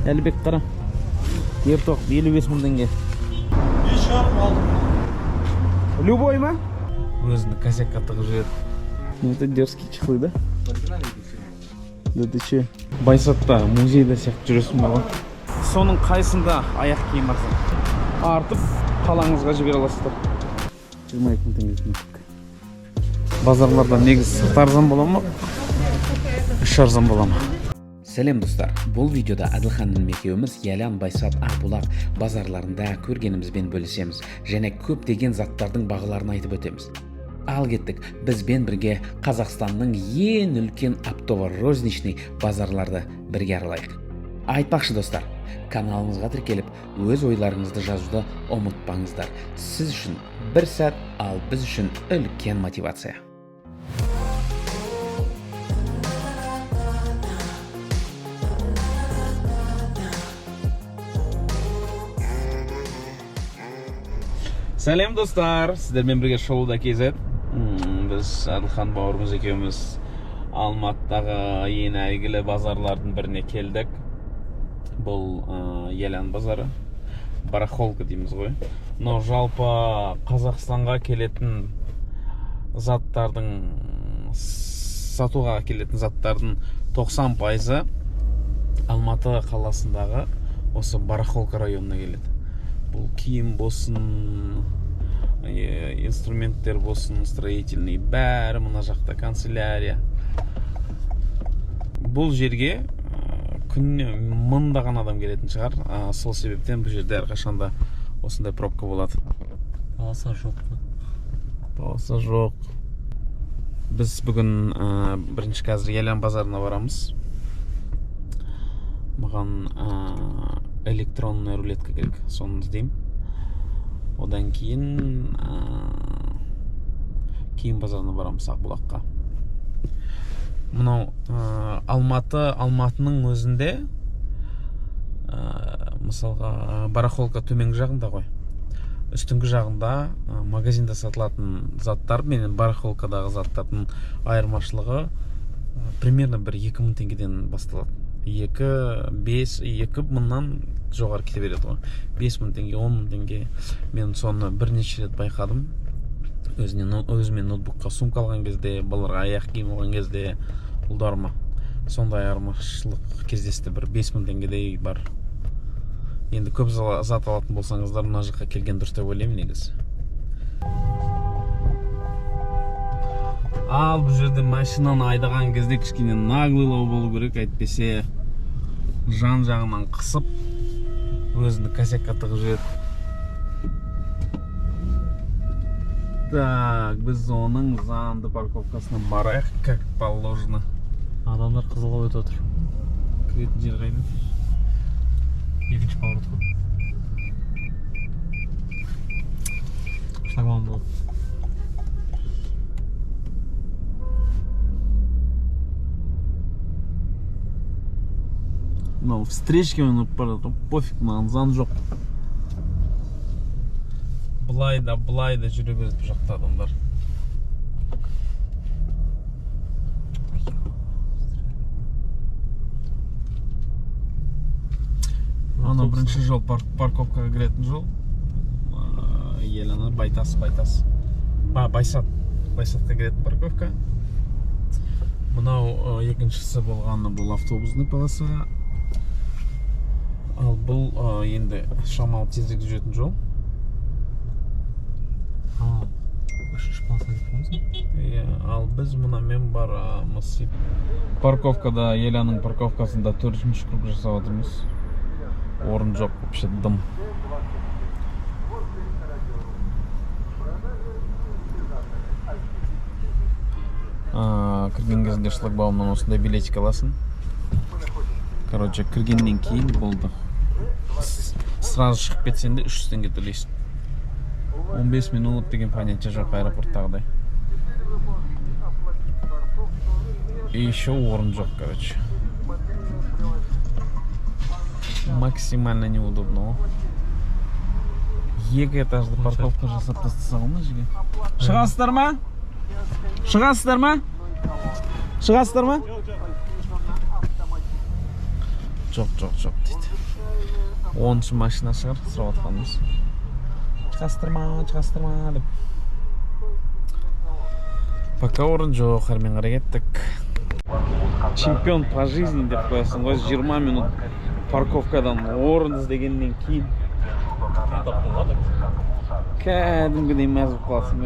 Әлбек қара. Ертоқ 55 мың теңге. Любой ма? Өзінің косякка тығып жүреді. Ну это дерзкий чехлы, да? Да ты че? Байсатта музейда сияқты жүресің бала. Соның қайсында аяқ киім арзан. Артып қалаңызға жібере аласыздар. 22 мың теңге. Базарларда негіз арзан бола ма? Үш арзан бола ма? Сәлем достар, бұл видеода Адылханның екеуміз Ялян, Байсат, Ақбұлақ базарларында көргенімізбен бөлісеміз және көптеген заттардың бағаларын айтып өтеміз. Ал кеттік, бізбен бірге Қазақстанның ең үлкен оптовар розничный базарларды бірге аралайық. Айтпақшы достар, каналымызға тіркеліп, өз ойларыңызды жазуды ұмытпаңыздар. Сіз үшін бір сәт, ал біз үшін үлкен мотивация. Сәлем достар, сіздермен бірге шоуда кезет. Біз Адылхан бауырымыз екеуміз Алматыдағы ең әйгілі базарлардың біріне келдік. Бұл Ялян базары, барахолка дейміз ғой. Но жалпы Қазақстанға келетін заттардың, сатуға келетін заттардың 90% Алматы қаласындағы осы барахолка районына келеді. Бұл киім болсын, инструменттер болсын, строительный, бәрі мына жақта, канцелярия. Бұл жерге күніне мыңдаған адам келетін шығар. Сол себептен бұл жерде әрқашанда осындай пробка болады. Баласа жоқ. Баласа жоқ. Біз бүгін бірінші қазір Ялян базарына барамыз. Маған электронный рулетка керек, соны іздеймін. Одан кейін киім базарына барамыз Ақбұлаққа. Мынау Алматының өзінде, мысалға барахолка төменгі жағында ғой. Үстіңгі жағында магазинда сатылатын заттар менен барахолкадағы заттардың айырмашылығы примерно 2 мың теңгеден басталады. 2 мыңнан жоғары кете береді ғой. 5 мың теңге, 10 мың теңге. Мен соны бірнеше рет байқадым. Өзімен ноутбукқа сумка алған кезде, балаларға аяқ киім алған кезде, ұлдарыма сондай айырмашылық кездесті. 5 мың теңгедей бар. Енді көп зат алатын болсаңыздар, мына жаққа келген дұрыс деп ойлаймын негізі. Ал бұл жерде машинаны айдаған кезде кішкене наглылау болу керек, әйтпесе жан жағынан қысып өзінің косякка тығып жүреді. Так, біз оның заңды парковкасына барайық, как положено. Адамдар қызылға өтіп отыр. Кіретін жер қайда? Екінші поворот қой. Шлагбаум болады. Мынау встречке ойнап барады, пофиг, маған заң жоқ. Былай да жүре береді бұл жақта адамдар. Ана бірінші жол парковкаға кіретін жол. Елана Байтас. Байсатқа кіретін парковка. Мынау екіншісі болғаны бұл автобусный полоса. Ал бұл енді шамалы тезірек жүретін жол. Үшінші полоса кетіп. Ал біз мұнамен барамыз. Парковкада, Елянның парковкасында 4-ші круг жасап отырмыз. Орын жоқ, вообще дым. Кірген кезінде шлагбаумнан осындай билетик аласың. Короче, кіргеннен кейін болды. Сразу шығып кетсен де 300 теңге төлейсің. 15 минут деген понятие жоқ аэропорттағыдай. И еще орын жоқ, короче. Максимально неудобно. Екі этажды парковка жасап тастаса ма жерге? Шығасыздар ма? Шығасыздар ма? Жоқ дейді. 10-шы машина шығар, сұрап атқанымыз. Шығастырма деп. Пока орын жоқ, әрмен қарай кеттік. Чемпион по жизни деп қоясың ғой, 20 минут парковкадан орын іздегеннен кейін. Кәдімгідей мәз болып қаласың.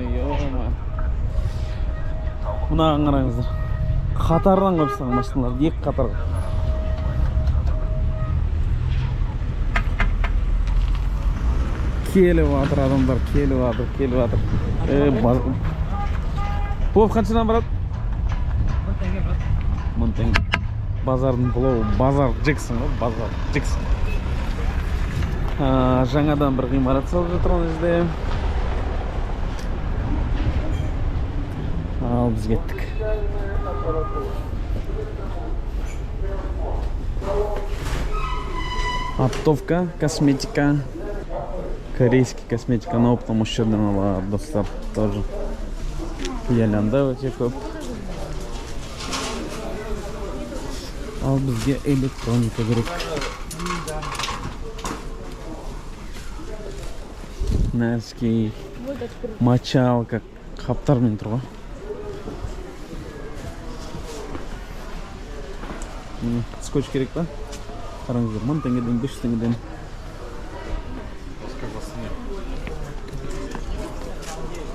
Мынаған қараңыздар. Қатардан қойып машиналарды, екі қатарға. Келіп жатыр адамдар, келіп жатыр. Бұл қаншадан барады? 1000 теңге. Базардың бұлауы, базар Джексон ғой, базар Джексон. Жаңадан бір ғимарат салып жатыр оны жерде. Ал біз кеттік. Оптовка, косметика. Корейский косметиканы оптом осы жерден алады достар. Тоже Ялянда өте көп. Ал бізге электроника керек. Нәски, мочалка, қаптармен тұр ғой. Скотч керек па? Қараңыздар, 1000 теңгеден, 500 теңгеден.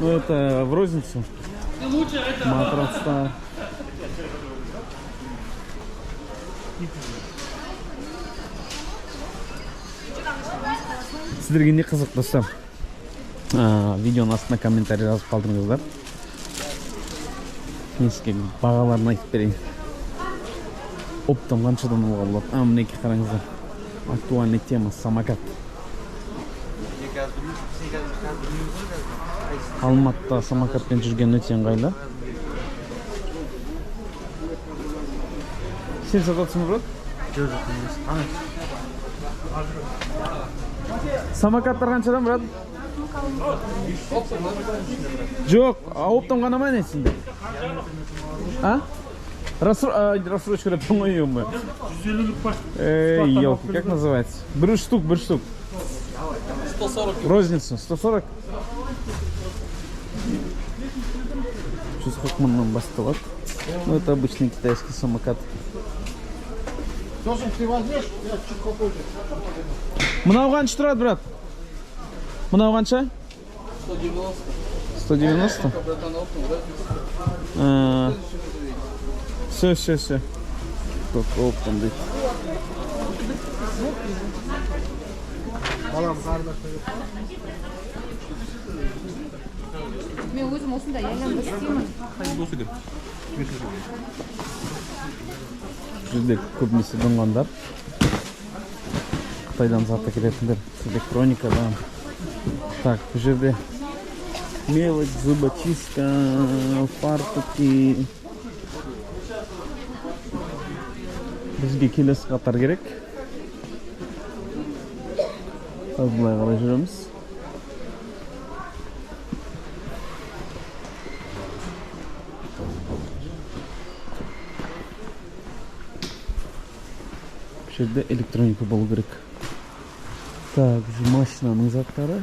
Ну это в розницу. Матрацтар. Сіздерге не қызық достар? Видеоның астына комментарий жазып қалдырыңыздар. Мен сізге бағаларын айтып берейін. Оптом қаншадан алуға болады? Мінеки қараңыздар. Актуальный тема самокат. Алматыда самокатпен жүрген өте ыңғайлы. Сен сатасың брат? Самокаттар қаншадан брат? Жоқ, оптом ғана ма не сенде? Рассрочка деп по-моему. 150 бар. Елки, как называется? Бір штук. 140. Розницу, 140. Жүз хокманнан басталады. Ну, это обычный китайский самокат. Тоже ты возьмешь, я чуть попозже. Мынау қанша тұрады, брат? Мынау қанша? 190. 190? Все. Только оптом дейді. Балам қарындаш. Мен өзім осында Ялянда істеймін. Жерде көбінесе дұнғандар. Қытайдан заты келетіндер. Электроникадан. Так, бұл жерде мелочь, зубочистка, фартуки. Бізге келесі қатар керек. Былай қарай жүреміз. Бұл жерде электроника болу керек. Так, машинаның заттары.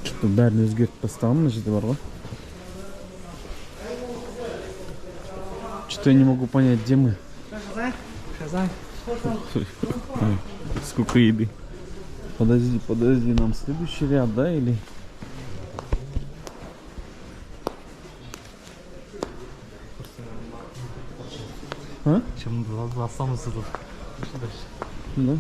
Что-то бәрін өзгертіп бастаған мына жерде бар ғой. Что-то я не могу понять, где мы. Сколько еды. Подожди, нам следующий ряд, да, или? А? Чем останутся тут. Да.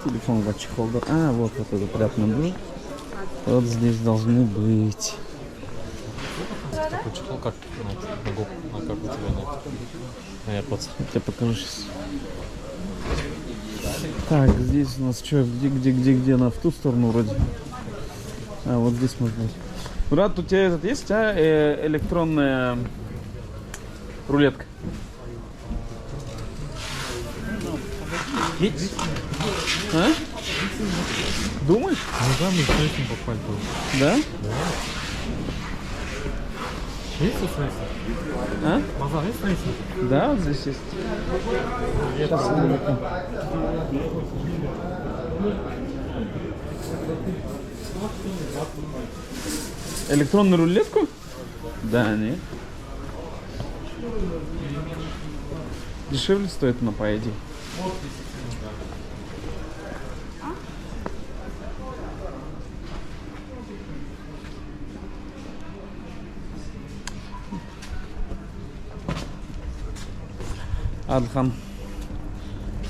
Телефон чехолдер. Вот этот ряд нам нужен. Вот здесь должны быть. Такой чехол, как на гоп, а как у тебя нет? На AirPods. Я тебе покажу сейчас. Так, здесь у нас что, где, она в ту сторону вроде. Вот здесь можно. Брат, у тебя этот есть, электронная рулетка? Есть? Думаешь? Ну да, мы встретим покупать тоже. Да? Есть тут рейсы? А? Базар есть рейсы? Да, вот здесь есть. Электронную рулетку? Да, нет. Дешевле стоит на по идее. Адылхан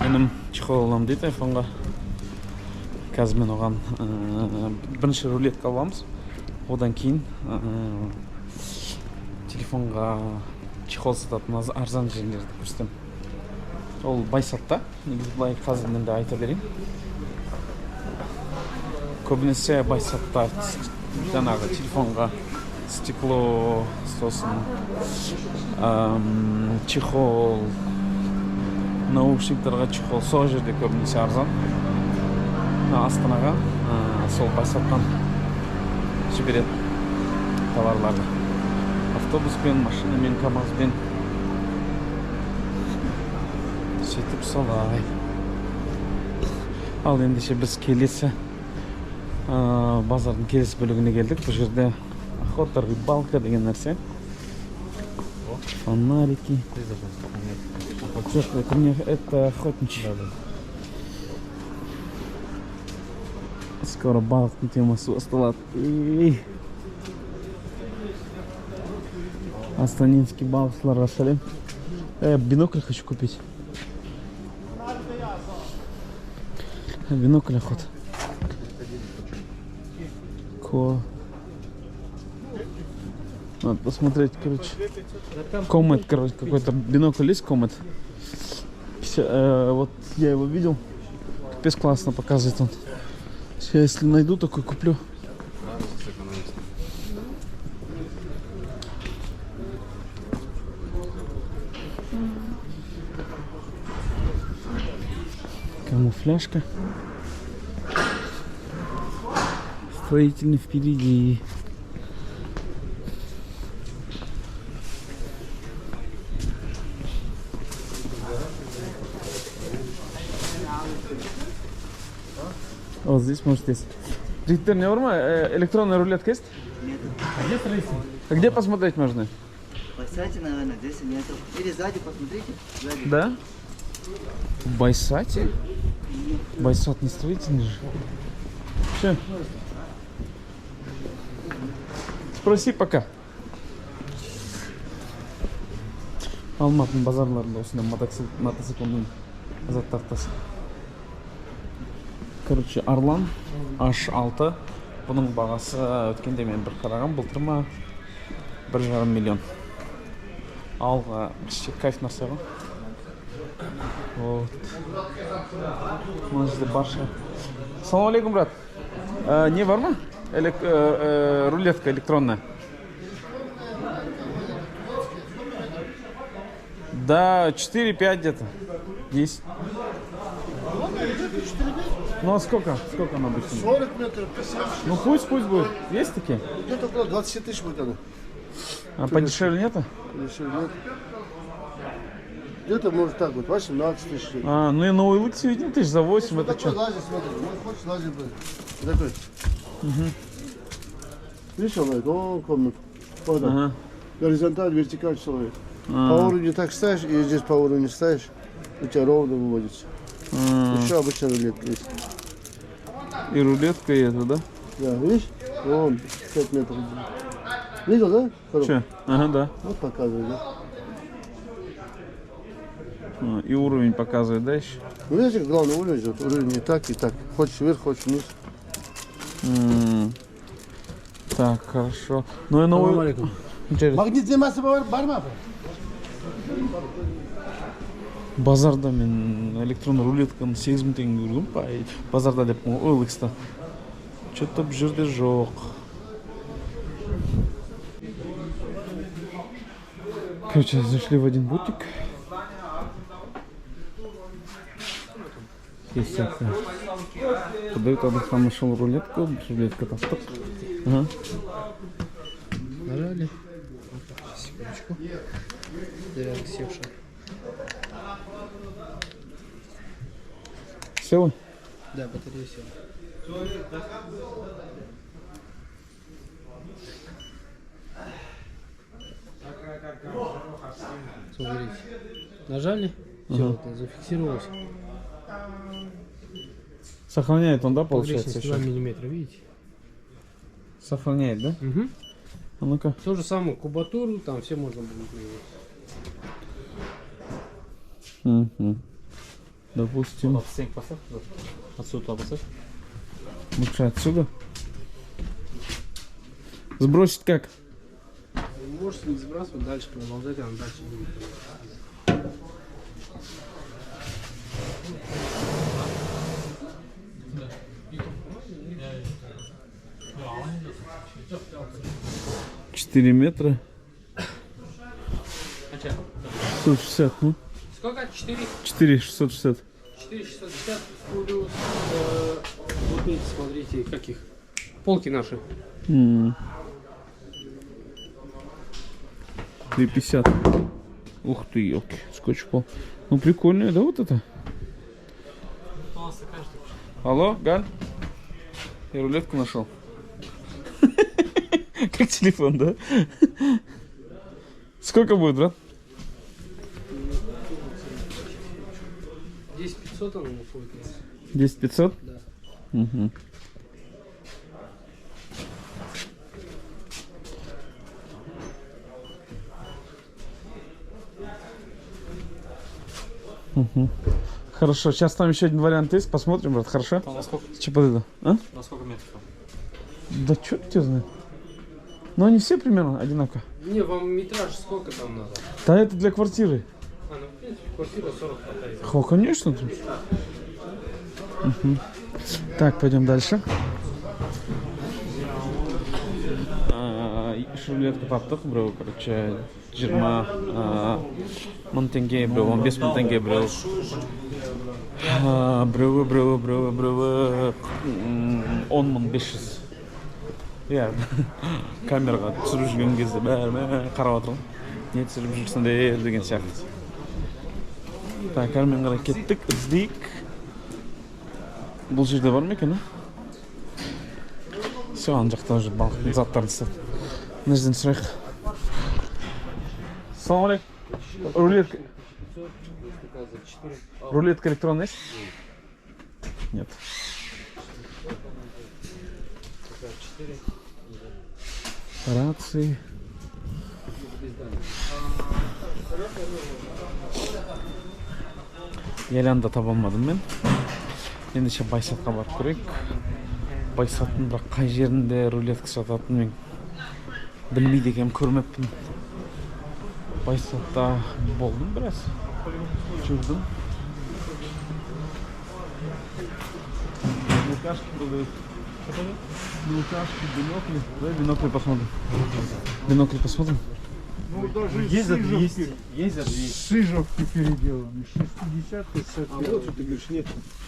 менің чехол аламын дейді айфонға. Қазір мен оған бірінші рулетка аламыз. Одан кейін телефонға чехол сататын арзан жерлерді көрсетемін. Ол Байсатта. Негізі былай қазір мен де айта берейін. Көбінесе Байсатта жаңағы телефонға стекло, сосын чехол, наушниктарға чехол, сол жерде көбінесе арзан. Астанаға сол Байсаттан жібереді товарларды. Автобуспен, машинамен, КамАЗбен сөйтіп солай. Ал ендеше біз келесі базардың келесі бөлігіне келдік. Бұл жерде охота, рыбалка деген нәрсе. Фонарики. Это охотничий. Скоро балықтың темасы басталады. Астанинский балықшыларға сәлем. Бинокль хочу купить. Бинокль охота. Надо посмотреть, короче. Комет, короче, какой-то бинокль есть, Комет. Вот я его видел. Капец классно показывает он. Сейчас, если найду, такой куплю. Камуфляжка. Строительный впереди. Вот здесь, может, есть. Ритер, не нормально? Электронная рулетка есть? Нет. А где рейсы? А где посмотреть можно? По сайте, наверное, здесь нету. Или сзади посмотрите. Сзади. Да? В Байсате? Байсат не строительный же. Че? Спроси пока. Алматының базарларында осындай мотоциклмен заттар тасып. Короче, Арлан H6. Бұның бағасы өткенде мен бір қараған, былтыр ма 1,5 миллион. Алға іште кайф нәрсе ғой. Вот. Мына жерде барша. Ассалауму алейкум, брат. Не бар ма? Рулетка электронная. Да, 4-5 где-то. 10. Ну а сколько? Сколько она будет? 40 метров, 50. Ну пусть будет. Есть такие? Где-то около 20 тысяч будет она. А подешевле нету? Дешевле нет. Где-то может так вот, 18 тысяч. А, ну и на OLX видим, тысяч за 8, это Такой что? лазер, смотри, вот хочешь лазер будет. Такой. Видишь, он комнат. Вот так. Ага. Горизонталь, вертикаль человек. А. По уровню так ставишь, и здесь по уровню ставишь, у тебя ровно выводится. Еще обычно рулетка есть. И рулетка, и это, да? Да, видишь? Вон, 5 метров. Видел, да? Че? Ага, да. Вот показывает, да? А, и уровень показывает, да, еще? Ну, видите, главный уровень идет. Уровень и так, и так. Хочешь вверх, хочешь вниз. Так, хорошо. Ну и новый... Интересно. Магнитlemesi var mı abi? Базарда мен электронный рулетканы 8 теңге көрдім па. Базарда деп OLX-та. Что-то бұл жерде жоқ. Короче, зашли в один бутик. Есть всякое. Подают Адлхан нашел рулетку, рулетка таптык. Ага. Нажали. Секундочку. Зарядка севшая. Села? Да, батарея села. Смотрите. Нажали, все, это зафиксировалось. Сохраняет он, да, получается? Погрешность Еще? 2 миллиметра, видите? Сохраняет, да? Угу. А ну-ка. То же самое, кубатуру, там все можно будет менять. Угу. Допустим. Отсюда поставь. Лучше отсюда. Сбросить как? Можете не сбрасывать, дальше продолжать, она дальше будет. Четыре метра. 660, ну? Сколько? 4? 4660. 4660 плюс вот эти, смотрите, каких? Полки наши. 350. Ух ты, елки, скотч-пол. Ну прикольная, да, вот это? Алло, Галь? Я рулетку нашел. Как телефон, да? Сколько будет, брат? 10500 она уходит. 10500? Да. Угу. Угу. Хорошо, сейчас там еще один вариант есть, посмотрим, брат, хорошо? Там на сколько? Че под это? А? На сколько метров? Да черт тебя знает. Но они все примерно одинаково. Не, вам метраж сколько там надо? Да это для квартиры. А, ну в принципе квартира 40 хватает. О, конечно. Угу. Так, пойдем дальше. Рулетка таптық біреу, короче, 20 мың теңге, біреу 15 мың теңге, біреу біреуі 10.500. Иә, камераға түсіріп жүрген кезде бәрі қарап отырмын. Не түсіріп жүрсіңдер деген сияқты. Так, әрмен қарай кеттік, іздейік. Бұл жерде бар ма екен, а? Все, ана жақта уже балықтың заттарын істеп. Мына жерден сұрайық. Салам алейкум. Рулетка электронная есть? Нет. Рации. Ялянда таба алмадым мен. Ендеше Байсатқа барып көрейік. Байсаттың бірақ қай жерінде рулетка сататынын мен білмейді екенмін, көрмеппін. Байсатта болдым біраз. Жүрдім. Мелкашки продают. Мелкашки, бинокли. Давай бинокли посмотрим. Бинокли посмотрим. Ну, даже Ездят 200. Ездят 200. Сыжовки переделаны. 60-ки, 60-ки. А вот что ты говоришь, нет.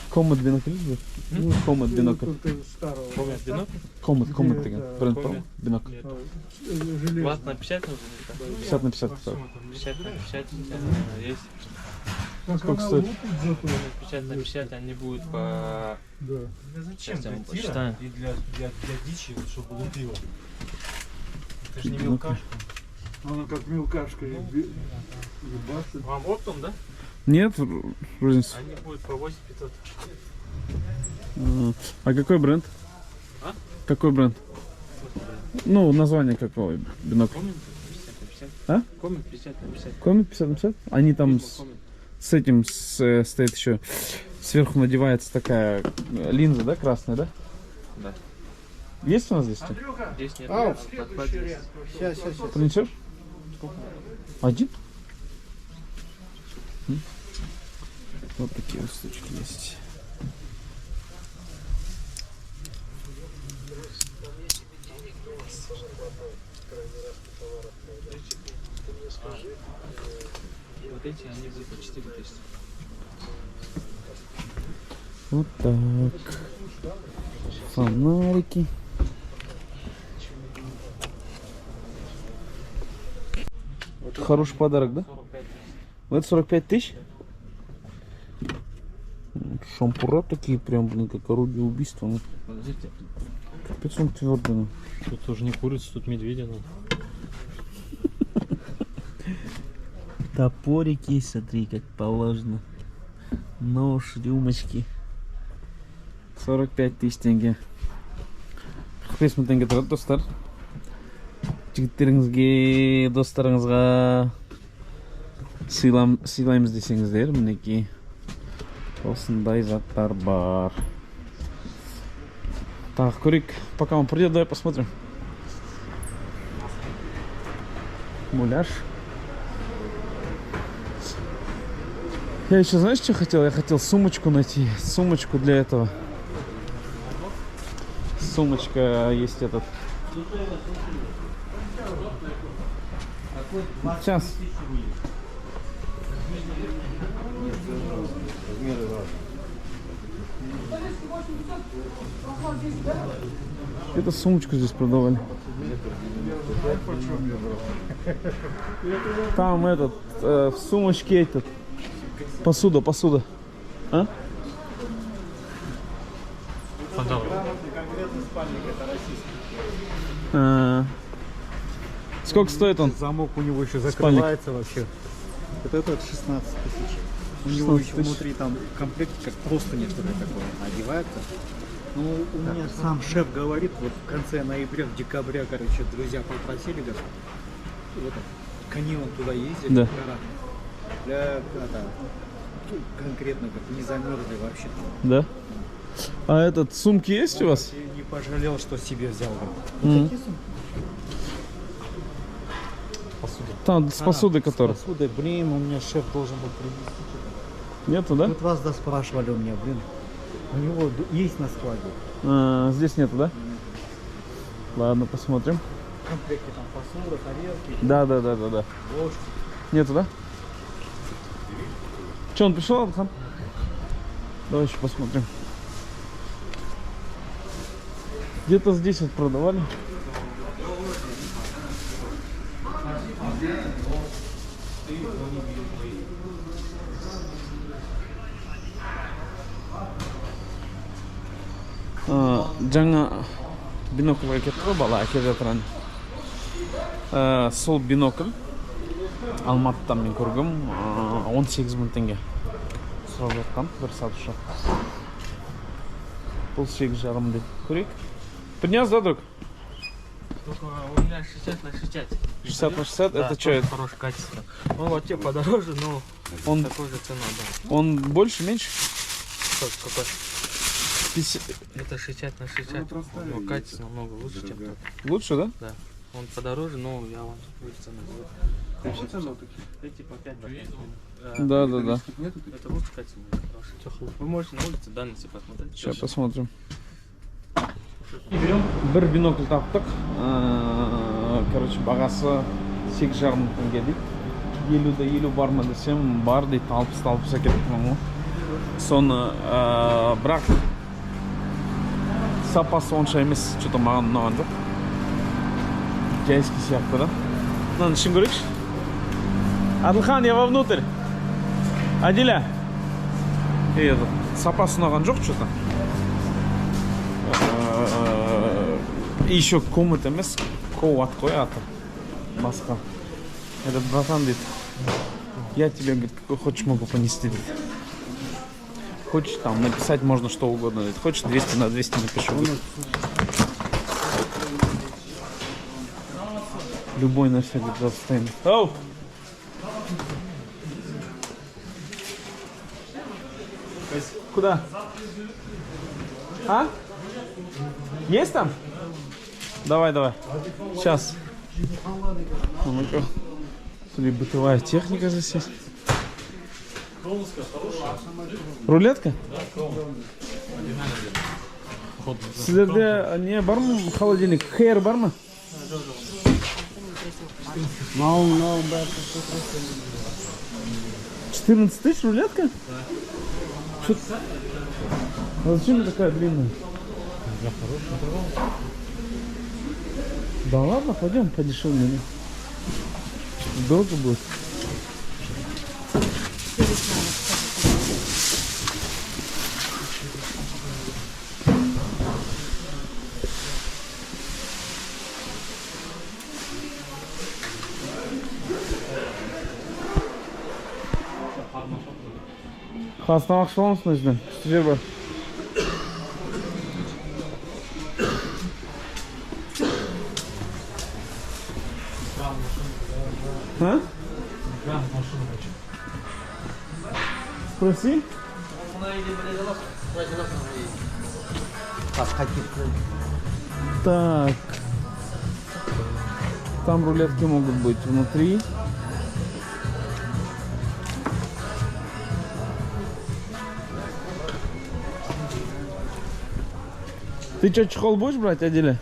Комет бинокль есть? Комет бинокль. Старого. Комет бинокль? Комет деген. Бренд про бинокль. Железо. 20 на 50 нужно? 50 на 50. 50 на 50 есть. Сколько стоит? 50 на 50 они будут по... Да. Сейчас я вам посчитаю. И для дичи, чтобы лупило. Это же не мелкашка. Она как мелкашка ебаться. Вам оптом, да? Нет, розница. Они будут по 8500. А какой бренд? А? Какой бренд? Ну, название какого бинокля? Комет 50 на 50. А? Комет 50 на 50. Комет 50 на 50? Они там Комет. с этим стоит еще. Сверху надевается такая линза, да, красная, да? Да. Есть у нас здесь? Здесь нет. А, подхват есть. Сейчас. Принесешь? Один? Вот такие вот штучки есть. Вот эти они будут по 4000. Вот так. Фонарики. Это хороший подарок, да? Это 45 тысяч? Шампура такие прям, блин, как орудие убийства. Ну. Капец, он твердый. Ну. Тут тоже не курица, тут медведя надо. Топорик есть, смотри, как положено. Нож, рюмочки. 45 тысяч тенге. 45 мың теңге тұрады, достар. Жігіттеріңізге, достарыңызға сыйлаймыз десеңіздер, мінекей осындай заттар бар. Так, көрейік, пока он придет, давай посмотрим. Муляж. Я еще, знаешь, что хотел? Я хотел сумочку найти. Сумочку для этого. Сумочка есть этот. Сейчас. Это сумочку здесь продавали. Там этот, в сумочке этот. Посуда. А? Сколько стоит он? Замок у него еще Спальник. закрывается вообще. Вот этот 16 тысяч. У него 16 еще тысяч. внутри там в комплекте как просто нечто такое одевается. Ну, у меня сам шеф говорит, вот в конце ноября, в декабря, короче, друзья попросили, говорят, вот кони он туда ездили, Да. в горах, для это, конкретно как не замерзли вообще. Да? А этот, сумки есть у вас? Я не пожалел, что себе взял. Мгм. Какие сумки? Там, с посудой, которая. С посудой, блин, у меня шеф должен был привезти. Нету, да? Вот вас спрашивали у меня, блин. У него есть на складе. Здесь нету, да? Ладно, посмотрим. В комплекте там посуда, тарелки, Да. ложки. Нету, да? Че, он пришел, Алхан? Давай еще посмотрим. Где-то здесь вот продавали. Жаңа бинокльға кетті ғой, бала әкеліп жатырған. Сол бинокль Алматыдан мен көргем, 18 мың теңге сұрап жатқан бір сатушы. Бұл 8,5 деп көрейік. Принес, да, друг? Только у меня 60 на 60. 60 на 60, Да, это что это? хорошее качество. Ну вот те подороже, но Он, такой же цена, да. он больше, меньше? Какой? 50... Это 60 на 60. Но качество намного лучше, чем тот. Лучше, да? Да. Он подороже, но я вам такую цену назову. Эти по 5 Да. Это лучше качество. Хороший. Вы можете на улице данности посмотреть. Сейчас посмотрим. Бір бинокль таптық. Короче, бағасы 8,5 мың теңге дейді. 50-да 50 бар ма десем, бар дейді, талпыс әкетіп мұны. Соны, бірақ сапасы онша емес, что-то маған ұнаған жоқ. Жайский сияқты, да? Мынаны ішін көрейікші. Адылхан, я вовнутрь. Адиля. Сапасы ұнаған жоқ, что-то. И еще комнат емес, коуат қояты. Басқа. Этот братан дейді, я тебе, говорит, какой хочешь могу понести, дейді. Хочешь там написать можно что угодно, дейді. Хочешь 200 на 200 напишу. Любой на все где-то стоит. Оу! Куда? А? Есть там? Давай. Сейчас. Ну-ка. Смотри, бытовая техника здесь есть. Рулетка? Сіздерде не бар ма холодильник? Хейр бар ма? No, 14 тысяч рулетка? А зачем она такая длинная? Да ладно, пойдем подешевле. Дорого будет. Хастамақшы болмысың өзінен? Үсті жер бар. А? Спроси. Так. Там рулетки могут быть внутри. Ты что, чехол будешь брать, Адиля?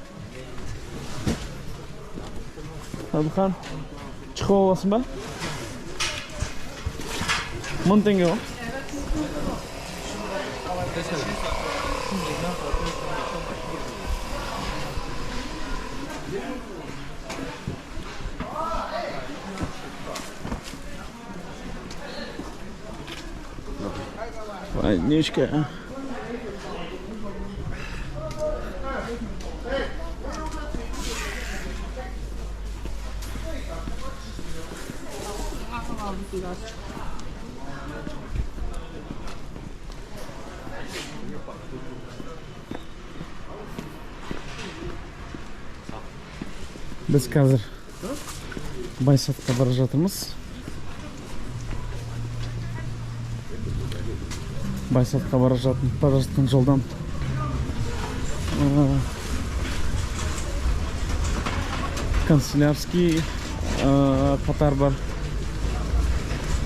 Адхан, чехол аласың ба? 1000 теңге ғой. Водичка. Biz қазір Байсатқа бара жатырмыз. Байсатқа бара жатқан жолдан канцелярский қатар бар.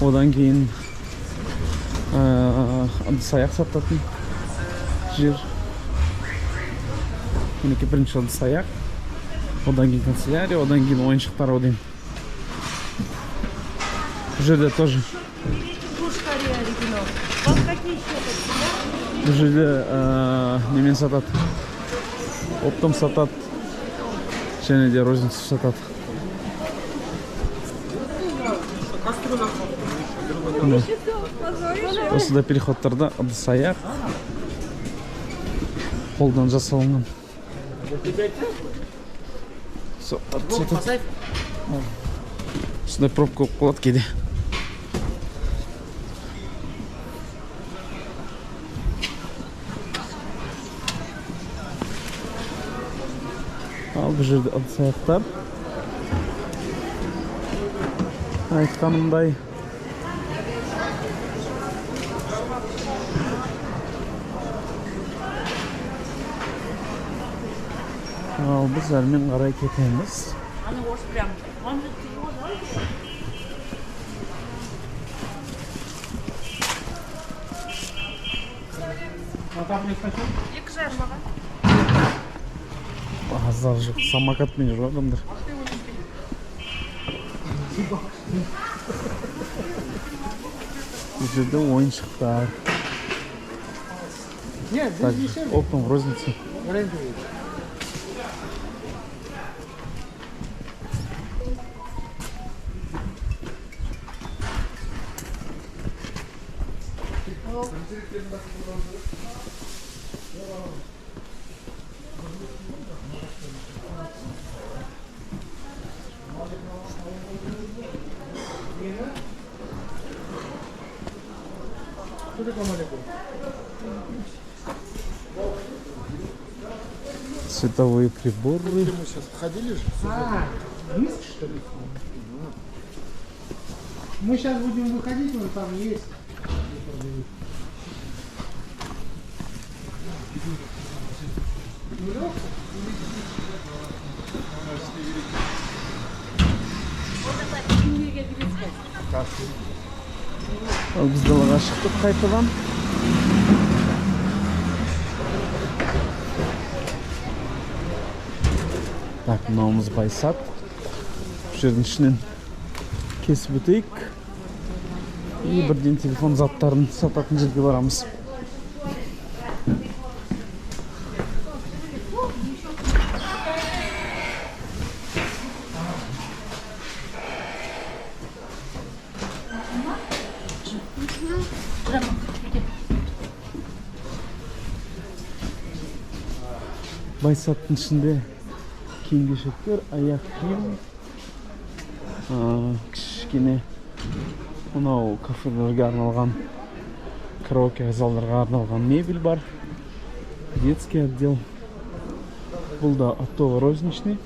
Одан кейін ыдыс-аяқ сататын жер. Мінекей бірінші ыдыс-аяқ. Одан кейін канцелярия, одан кейін ойыншықтар одан. Бұл жерде тоже. Бұл жерде немен сатады. Оптом сатады. Және де розница сатады. Осында переходтарда ыдыс-аяқ қолдан жасалынған. Осындай пробка болып қалады кейде. Ал бұл жерде ыдыс-аяқтар. Айтқанымдай ал біз әрмен қарай кетеміз. Азар жоқ, самокатпен жүр адамдар. Бұл жерде ойыншықтар. Оптом в рознице. Световые приборы. Мы сейчас ходили же. Есть что ли? Мы сейчас будем выходить, но там есть. Ал біз далаға шықтық қайтадан. Так, мынауымыз Байсат. Бұл жердің ішінен кесіп өтейік. И бірден телефон заттарын сататын жерге барамыз. Байсаттың ішінде киім-кешектер, аяқ киім, кішкене мынау кафелерге арналған, караоке залдарға арналған мебель бар. Детский отдел. Бұл да оптово-розничный.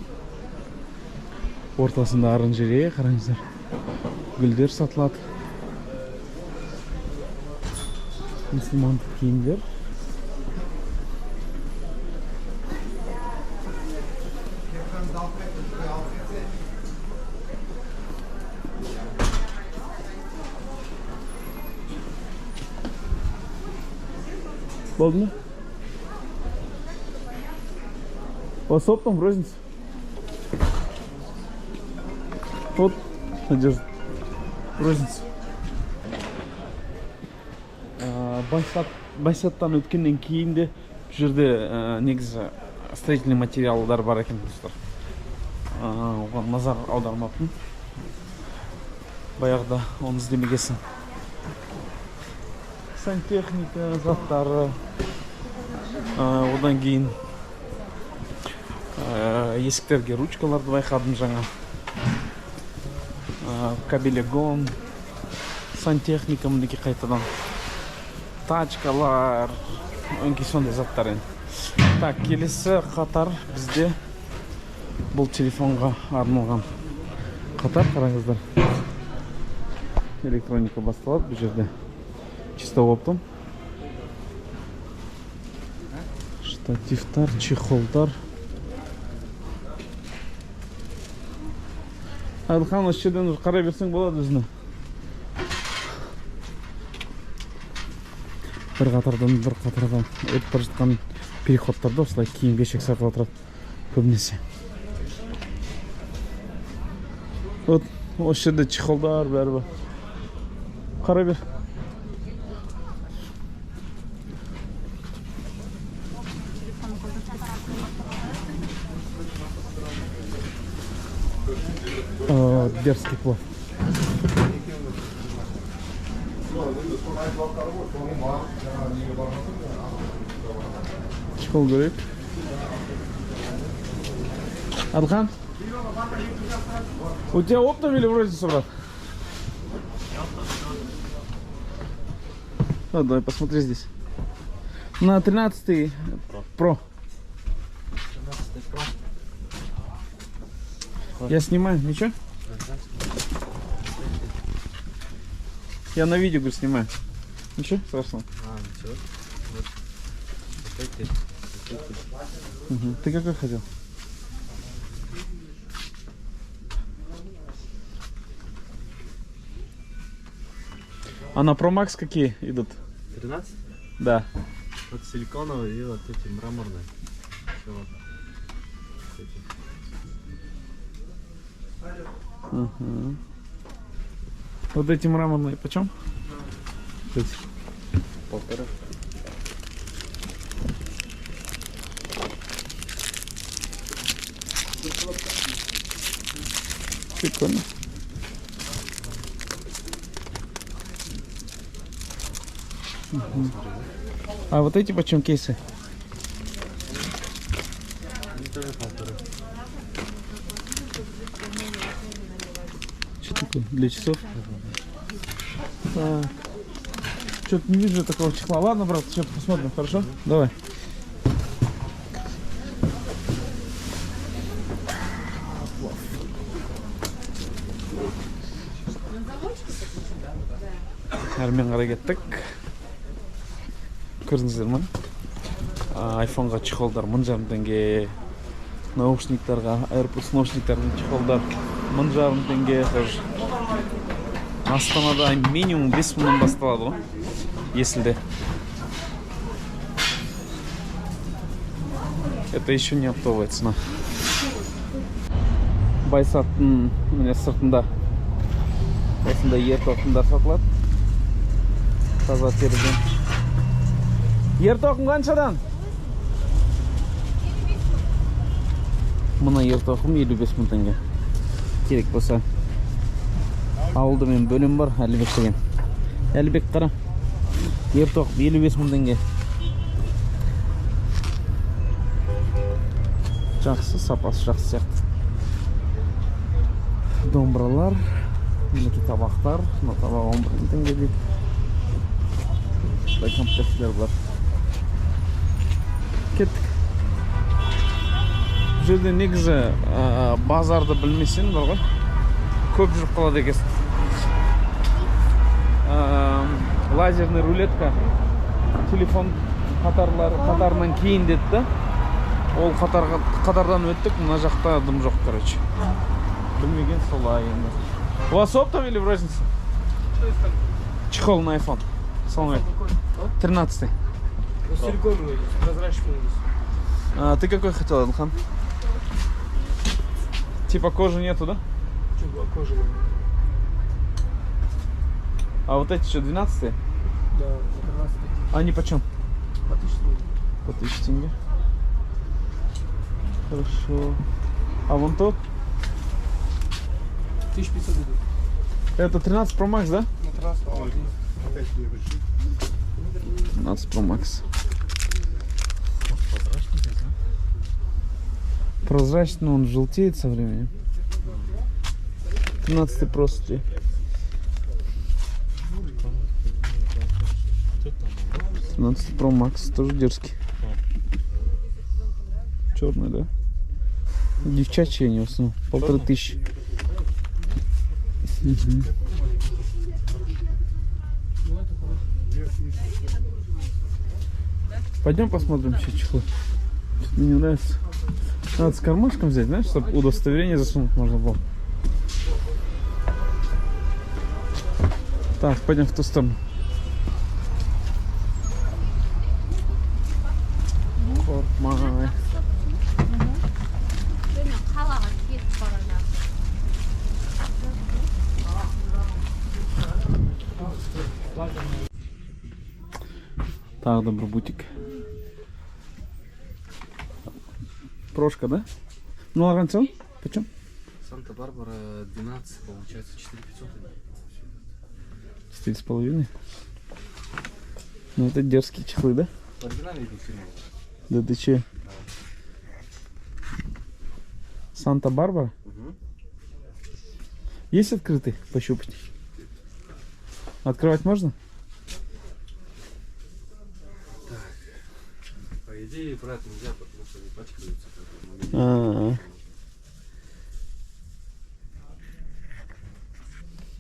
Ортасында оранжерея, қараңыздар. Гүлдер сатылады. Мұсылмандық киімдер. Болды ма? Осы оптом в розницу. Вот, надежда. В розницу. Байсаттан өткеннен кейін де бұл жерде негізі строительный материалдар бар екен достар. Оған назар аудармаппын. Баяғыда оны іздемегесін. Сантехника заттары. Одан кейін есіктерге ручкаларды байқадым жаңа. Кабелегон, сантехника мінеке қайтадан. Тачкалар, өңкей сондай заттар енді. Так, келесі қатар бізде бұл телефонға арналған қатар, қараңыздар. Электроника басталады бұл жерде. Чисто оптом. Штативтар, чехолдар. Айдылхан, осы жерден қарай берсең болады өзіне. Бір қатардан бір қатарға өтіп бара жатқан переходтарда осылай киім-кешек сатылып отырады көбінесе. Вот, осы жерде чехолдар бәрі бар. Қарай бер. Дерзкий плов. Чехол говорит. Адхан? У тебя оптом или в розницу, брат? Ну, давай посмотри здесь. На 13-й Pro. 13-й Pro. Я снимаю, ничего? Я на видео, говорю, снимаю. Ничего страшного? Ничего. Вот. Угу. Ты какой хотел? А на Pro Max какие идут? 13? Да. Вот силиконовые и вот эти мраморные. Все вот. Угу. Вот эти мраморные почем? Эти. 1,5. Прикольно. Угу. А вот эти почем кейсы? Они тоже 1,5. Что такое? Для часов? Так. Что-то не вижу такого чехла. Ладно, брат, сейчас посмотрим, хорошо? Давай. Әрмен қарай кеттік. Көрдіңіздер ма? Айфонға чехолдар 1000 теңге. Наушниктарға, AirPods наушниктардың чехолдар 1000 теңге. Астанада минимум 5000-нан басталады ғой. Есілде. Это еще не оптовая цена. Байсаттың міне сыртында осында ертоқымдар сатылады. Таза теріден. Ертоқым қаншадан? Мына ертоқым 55 000 теңге. Керек болса. Ауылда мен бөлім бар, Әлібек деген. Әлібек қара. Ертоқым 55 000 теңге. Жақсы, сапасы жақсы сияқты. Домбыралар, мінеки табақтар, мына табақ 11 теңге дейді. Бұлай комплектілер бар. Кеттік. Бұл жерде негізі базарды білмесең бар ғой, көп жүріп қалады екенсің. Лазерный рулетка, телефон қатарынан кейін деді да. Ол қатардан өттік, мына жақта дым жоқ, короче. Білмеген солай енді. У вас оптом или в рознице? Чехол на iPhone. Салон 13. Силиконовый, прозрачный. Ты какой хотел, Адылхан? Типа кожи нету, да? Чего, кожаный? А вот эти что, 12-е? Да, 13. Они почем? По 1000 тенге. По 1000 тенге. Хорошо. А вон тот? 1500 идут. Это 13 Pro Max, да? На 13. 13 Pro Max. Прозрачный, он желтеет со временем. 13 просто. 13 Pro Max, тоже дерзкий. Черный, да? Девчачьи они в основном. 1500. Угу. Пойдем посмотрим еще чехлы. Мне не нравится. Надо с кармашком взять, знаешь, чтобы удостоверение засунуть можно было. Так, пойдем в ту сторону. Корпмай. Так, добрый бутик. Прошка, да? Ну, а ранцел? Почем? Санта-Барбара 12, получается 4500. 4,5. Ну, это дерзкие чехлы, да? Оригинальный фирма. Да ты че? Санта-Барбара? Угу. Есть открытый? Пощупать. Открывать можно? По идее, брать нельзя, потому что они пачкаются.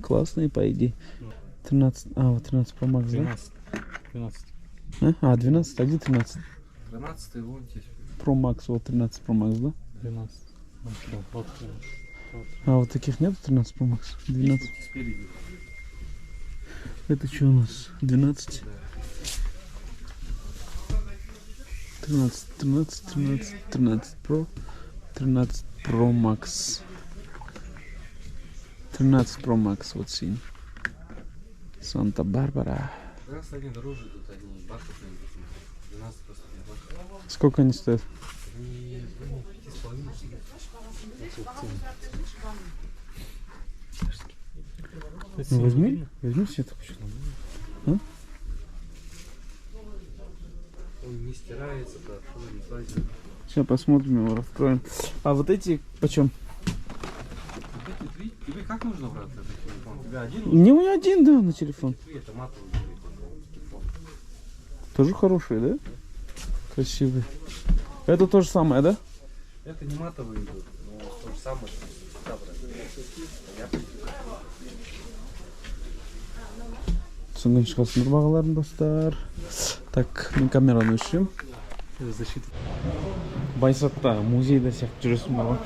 Классные, по идее. 13. А, вот 13 Pro Max, 12. 12. да? А, 12, а где 13? 13 вон здесь. Pro Max, вот 13 Pro Max, да? 12. Вот. А вот таких нет 13 Pro Max? 12. Спереди. Это что у нас? 12? 13 Pro. 13 Pro Max. 13 Pro Max, вот синий. Санта-Барбара. 12 они дороже, тут они бархатные. 12 просто не бархатные. Сколько они стоят? Они 5,5. Ну, возьми все это. А? Он не стирается, да, не слазит. Сейчас посмотрим его, раскроем. А вот эти почем? Тебе как нужно, брат, этот телефон? Тебя один? Не, у меня один, да, на телефон. Это матовый телефон. Тоже хороший, да? Красивый. Это то же самое, да? Это не матовый идут, но то же самое, что да, брат. Соңғы шығасыңдар бағаларын достар. Так, мен камераны өшірем. Байсатта музейде сияқты жүресің бар ғой.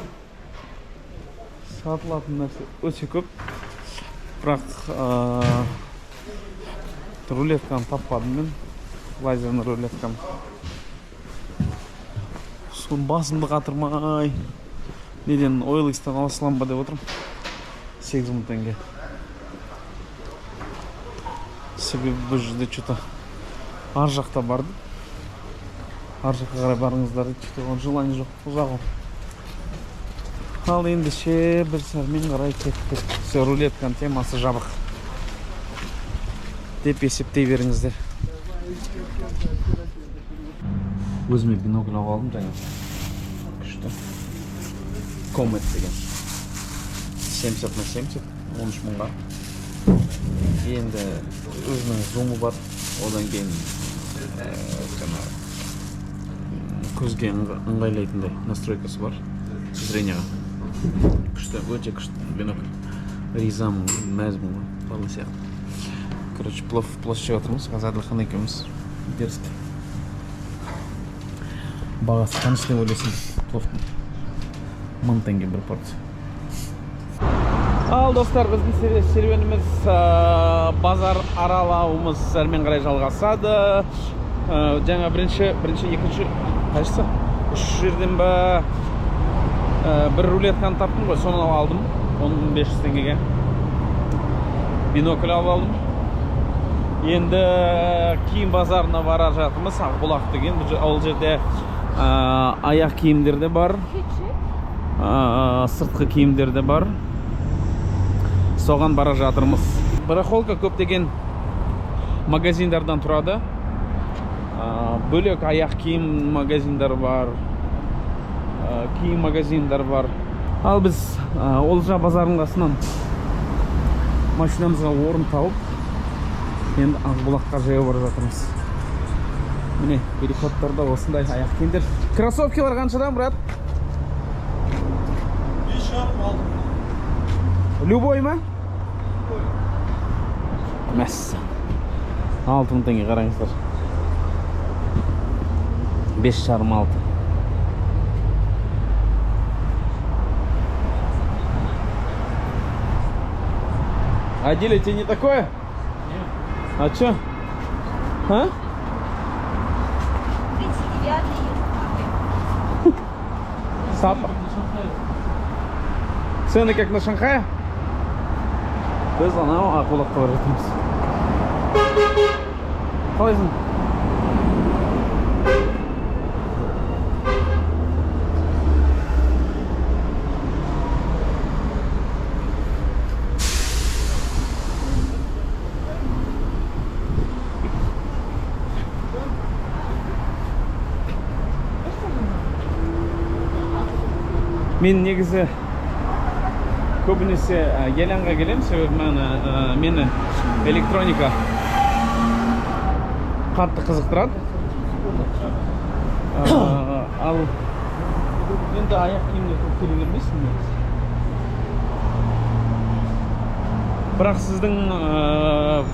Сатылатын нәрсе өте көп. Бірақ рулетканы таппадым мен. Лазерный рулетканы. Соны басымды қатырмай. Неден OLX-тан ала салам ба деп отырмын. 8000 теңге. Себебі бұл жерде что-то ар жақта барды. Ар жаққа қарай барыңыздар. Что-то оған желание жоқ. Ұзақ ол. Ал енді ше бір сәрмен қарай кеттік. Все, рулетканың темасы жабық деп есептей беріңіздер. Өзіме бинокль алып алдым жаңа. күшті. Комет деген 70 на 70, 13 мыңға. Енді өзінің зумы бар, одан кейін көзге ыңғайлайтындай настройкасы бар, зренияға. Күшті, өте күшті бинокль. Ризамын, мәзмін ғой, барлы сияқты. Короче, плов жеп отырмыз, қазір Әділхан екеуміз дерзкий. Бағасы қанша деп ойлайсыз пловтың? 1000 теңге бір порция. Ал достар, біздің серуеніміз базар аралауымыз әрмен қарай жалғасады. Жаңа бірінші, екінші, қайшысы? 3 жерден ба бір рулетканы таптым ғой, соны алдым. 1500 теңгеге. Бинокль алып алдым. Енді киім базарына бара жатырмыз, Ақбұлақ деген. Ол жерде аяқ киімдер де бар, сыртқы киімдер де бар. Соған бара жатырмыз. Барахолка көптеген магазиндардан тұрады. Бөлек аяқ киім магазиндар бар, киім магазиндар бар. Ал біз Олжа базарының қасынан машинамызға орын тауып, енді Ақбұлаққа жаяу бара жатырмыз. Міне, переходтарда осындай аяқ киімдер. Кроссовкилар қаншадан, брат? 5,5 алдым. Любой ма? Мәссі. 6000 теңге қараңыздар. 5,5-6. А Диля, тебе не такое? Нет. А чё? А? 39-й. Сапа. Цены как на Шанхае? Біз анау Ақбұлаққа бара жатырмыз. Қалайсың? Мен негізі көбінесе Елянға келем, себебі мені электроника қатты қызықтырады. Ал енді аяқ киімге көп келе бермейсің. Бірақ сіздің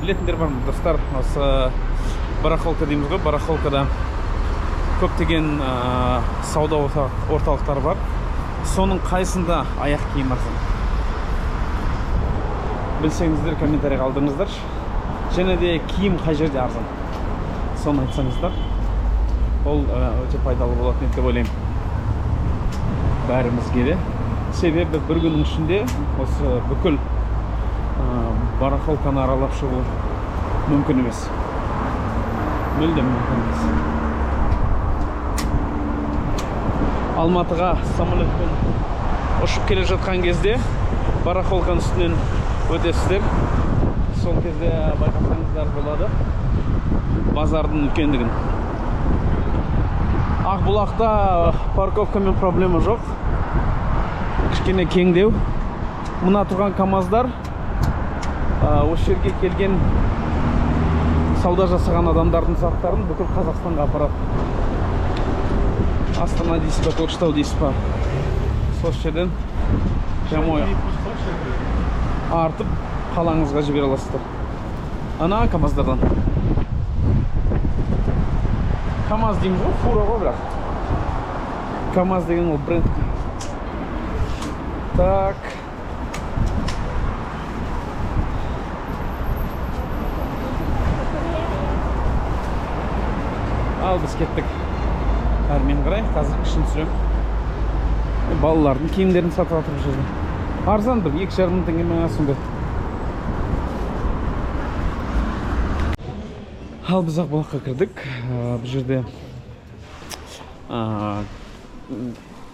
білетіндер бар, достар, осы барахолка дейміз ғой, барахолкада көптеген сауда орталықтары бар. Соның қайсында аяқ киім арзан? Білсеңіздер, комментарий қалдырыңыздар. Және де киім қай жерде арзан? Соны айтсаңыздар. Ол өте пайдалы болатын деп ойлаймын. Бәрімізге де. Себебі бір күннің ішінде осы бүкіл барахолканы аралап шығу мүмкін емес. Мүлдем мүмкін емес. Алматыға самолетпен ұшып келе жатқан кезде барахолканың үстінен өтесіздер. Сол кезде байқасаңыздар болады базардың үлкендігін. Ақбұлақта парковкамен проблема жоқ. Кішкене кеңдеу. Мына тұрған КамАЗдар осы жерге келген сауда жасаған адамдардың заттарын бүкіл Қазақстанға апарады. Астана дейсіз ба, Көкшетау дейсіз ба. Сол жерден прямой артып қалаңызға жібере аласыздар. Ана КамАЗдардан. КамАЗ дейміз ғой, фура ғой бірақ. КамАЗ деген ол бренд. Так. Ал біз кеттік. Әрмен қарай, қазір ішін түсірем. Балалардың киімдерін сатып атырып жүрді. Арзан бір, 2,5 теңге мен асынды. Ал біз Ақбұлаққа кірдік. Бұл жерде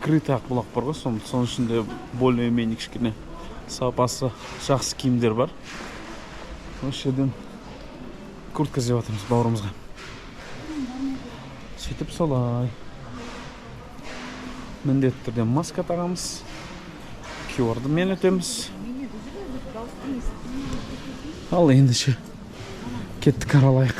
крыты Ақбұлақ бар ғой, соның ішінде более-менее кішкене сапасы жақсы киімдер бар. Осы жерден куртка жеп атырмыз бауырымызға. Сөйтіп солай. міндетті түрде маска тағамыз. QR-ды мен өтеміз. Ал ендеше кеттік аралайық.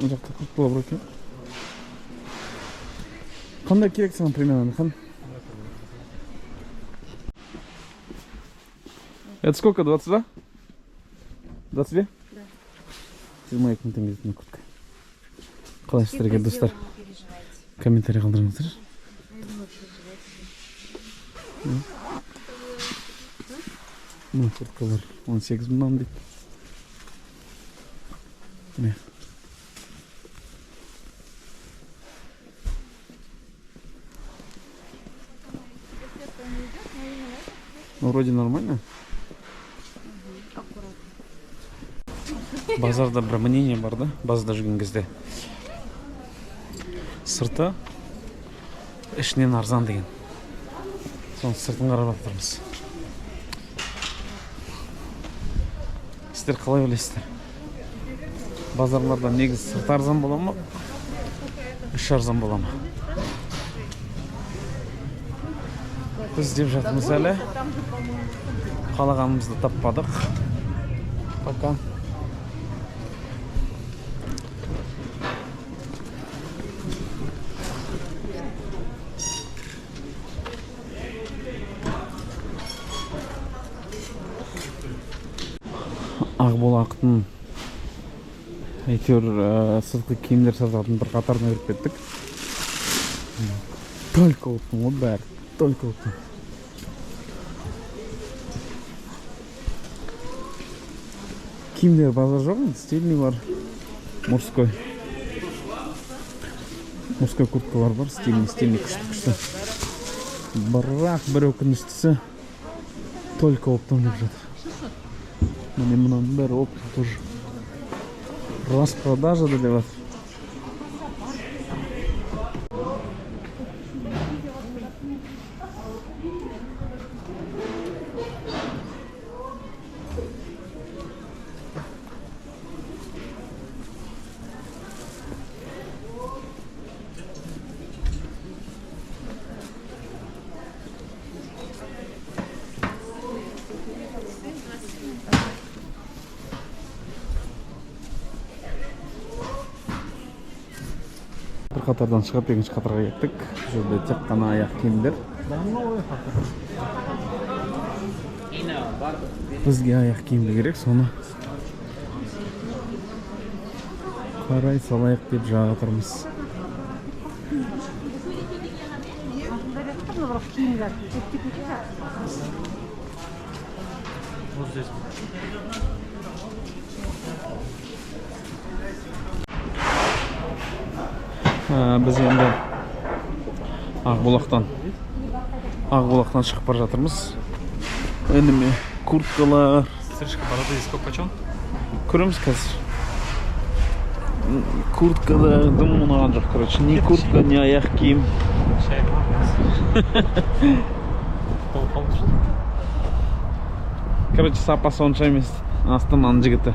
Бұл жақта көп бола бар екен. Қандай керек саған примерно? Это сколько? 22? 22? Да. 7 теңге дейтін куртка. Қалайсыздар достар? Комментарий қалдырыңыздар. Мына курткалар 18 мыңнан дейді. Міне. Вроде нормально. Базарда бір мнение бар да, базарда жүрген кезде. Сырты ішінен арзан деген. Соның сыртын қарап отырмыз. Сіздер қалай ойлайсыздар? Базарларда негізі сырты арзан бола ма? Іші арзан бола ма? Біз іздеп жатырмыз әлі. Қалағанымызды таппадық. Пока. Ақболақтың әйтеуір сыртқы киімдер сататын бір қатарына кіріп кеттік. Только оптың ғой бәрі. Только оптың. Киімдер базар жоқ, стильный бар. Мужской. Мужской курткалар бар, стильный, күшті. Бірақ бір өкініштісі только оптың деп жатыр. Міне мұнаның бәрі оптың тоже. Распродажа да деп жатыр. Бір қатардан шығып екінші қатарға кеттік. Бұл жерде тек қана аяқ киімдер. Бізге аяқ киімді керек, соны қарай салайық деп жатырмыз. Вот здесь. Біз енді Ақболақтан шығып бара жатырмыз. Әніме курткалар. Стрижка бороды сколько почем? Көреміз қазір. Курткада дым мұнаған жоқ, короче. Не куртка, не аяқ киім. Короче, сапасы онша емес. Астананың жігіті.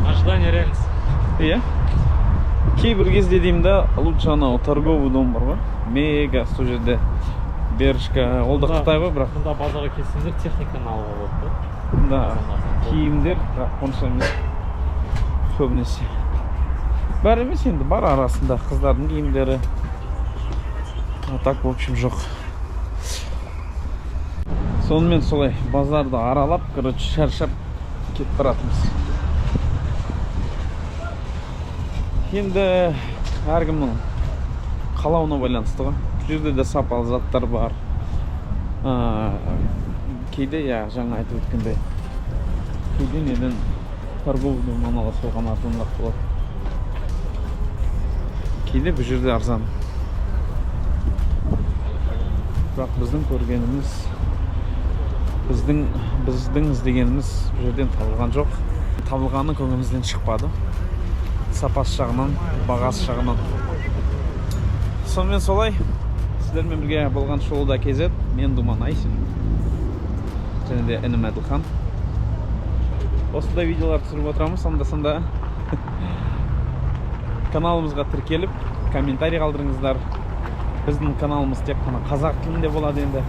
Ожидание реальность. Иә? Кейбір кезде деймді, лучше анау торговый дом бар ғой. Мега, сол жерде берішка. Ол да Қытай ғой, бірақ. Мұнда базарға келсеңдер техниканы алуға болады. Да, киімдер, бірақ онша емес. Көбінесе. Бәрі емес енді, бар арасында қыздардың киімдері. А так, в общем, жоқ. Сонымен солай базарды аралап, короче, шаршап кетіп баратырмыз. Енді әркімнің қалауына байланысты ғой. Жерде де сапалы заттар бар. Кейде, жаңа айтып өткендей, кейде неден торговый домнан ала соған арзанырақ болады. Кейде бұл жерде арзан. Бірақ біздің көргеніміз, біздің іздегеніміз бұл жерден табылған жоқ. Табылғаны көңілімізден шықпады. Сапасы жағынан, бағасы жағынан. Сонымен солай. Сіздермен бірге болған шолуда кезет. Мен Думан Айсин. Және де інім Әділхан. Осындай видеолар түсіріп отырамыз. Анда-санда каналымызға тіркеліп, комментарий қалдырыңыздар. Біздің каналымыз тек қана қазақ тілінде болады енді.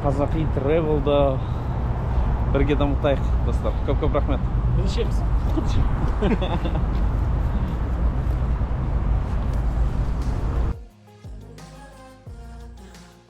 Қазақи тревелді бірге дамытайық, достар. Көп-көп рахмет. Görüşürüz.